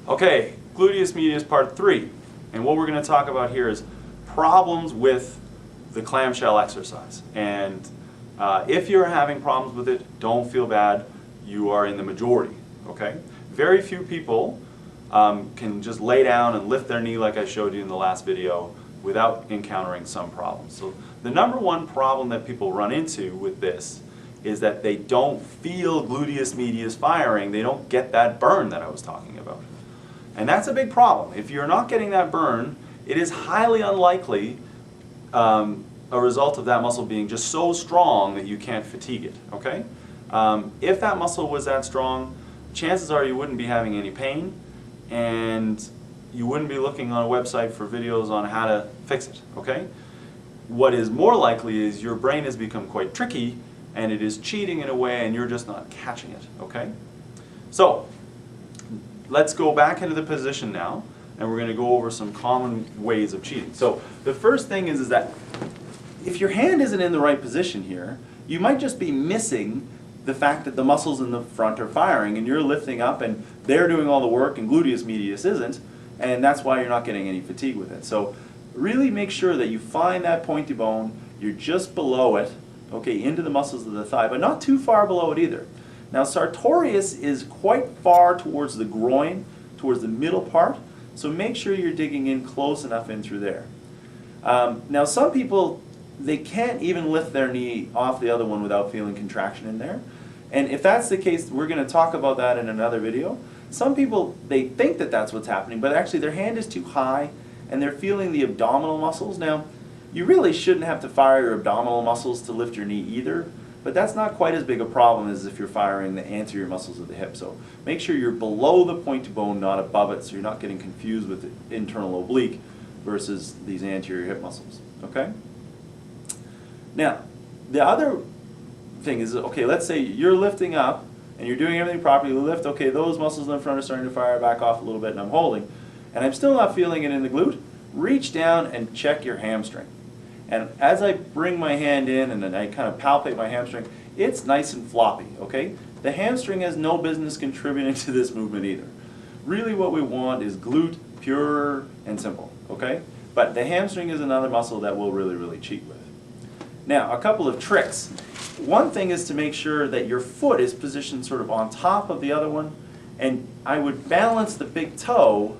Okay, gluteus medius part 3. And what we're going to talk about here is problems with the clamshell exercise. And if you're having problems with it, don't feel bad. You are in the majority, okay? Very few people can just lay down and lift their knee like I showed you in the last video without encountering some problems. So the number one problem that people run into with this is that they don't feel gluteus medius firing. They don't get that burn that I was talking about. And that's a big problem. If you're not getting that burn, it is highly unlikely a result of that muscle being just so strong that you can't fatigue it, okay? If that muscle was that strong, chances are you wouldn't be having any pain, and you wouldn't be looking on a website for videos on how to fix it, okay? What is more likely is your brain has become quite tricky, and it is cheating in a way, and you're just not catching it, okay? So, let's go back into the position now, and we're going to go over some common ways of cheating. So, the first thing is that if your hand isn't in the right position here, you might just be missing the fact that the muscles in the front are firing, and you're lifting up, and they're doing all the work, and gluteus medius isn't, and that's why you're not getting any fatigue with it. So, really make sure that you find that pointy bone, you're just below it, okay, into the muscles of the thigh, but not too far below it either. Now, sartorius is quite far towards the groin, towards the middle part, so make sure you're digging in close enough in through there. Now, some people, they can't even lift their knee off the other one without feeling contraction in there. And if that's the case, we're going to talk about that in another video. Some people, they think that that's what's happening, but actually their hand is too high, and they're feeling the abdominal muscles. Now, you really shouldn't have to fire your abdominal muscles to lift your knee either, but that's not quite as big a problem as if you're firing the anterior muscles of the hip. So make sure you're below the pointy bone, not above it, so you're not getting confused with the internal oblique versus these anterior hip muscles, okay? Now, the other thing is, okay, let's say you're lifting up and you're doing everything properly, you lift, okay, those muscles in the front are starting to fire back off a little bit and I'm holding, and I'm still not feeling it in the glute. Reach down and check your hamstring. And as I bring my hand in and then I kind of palpate my hamstring, it's nice and floppy, okay? The hamstring has no business contributing to this movement either. Really what we want is glute, pure and simple, okay? But the hamstring is another muscle that we'll really cheat with. Now, a couple of tricks. One thing is to make sure that your foot is positioned sort of on top of the other one, and I would balance the big toe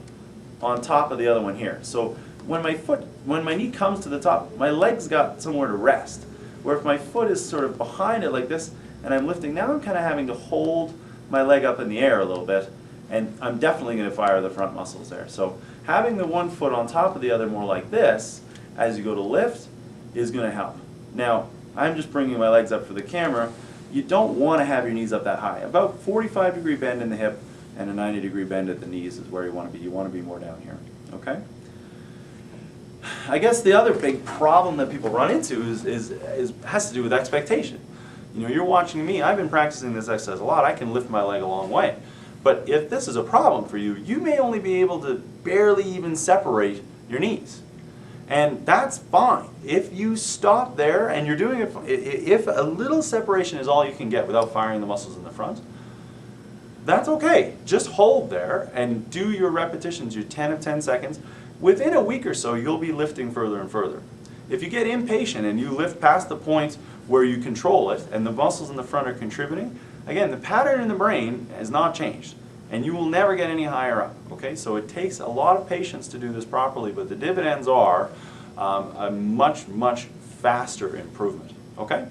on top of the other one here. So when my knee comes to the top, my leg's got somewhere to rest. Where if my foot is sort of behind it like this, and I'm lifting, now I'm kind of having to hold my leg up in the air a little bit, and I'm definitely going to fire the front muscles there. So having the one foot on top of the other more like this, as you go to lift, is going to help. Now, I'm just bringing my legs up for the camera. You don't want to have your knees up that high. About 45-degree bend in the hip and a 90-degree bend at the knees is where you want to be. You want to be more down here, okay? I guess the other big problem that people run into has to do with expectation. You know, you're watching me. I've been practicing this exercise a lot. I can lift my leg a long way. But if this is a problem for you, you may only be able to barely even separate your knees. And that's fine. If you stop there and you're doing it, if a little separation is all you can get without firing the muscles in the front, that's okay. Just hold there and do your repetitions, your 10 of 10 seconds. Within a week or so, you'll be lifting further and further. If you get impatient and you lift past the point where you control it and the muscles in the front are contributing, again, the pattern in the brain has not changed. And you will never get any higher up, okay? So it takes a lot of patience to do this properly, but the dividends are a much faster improvement, okay?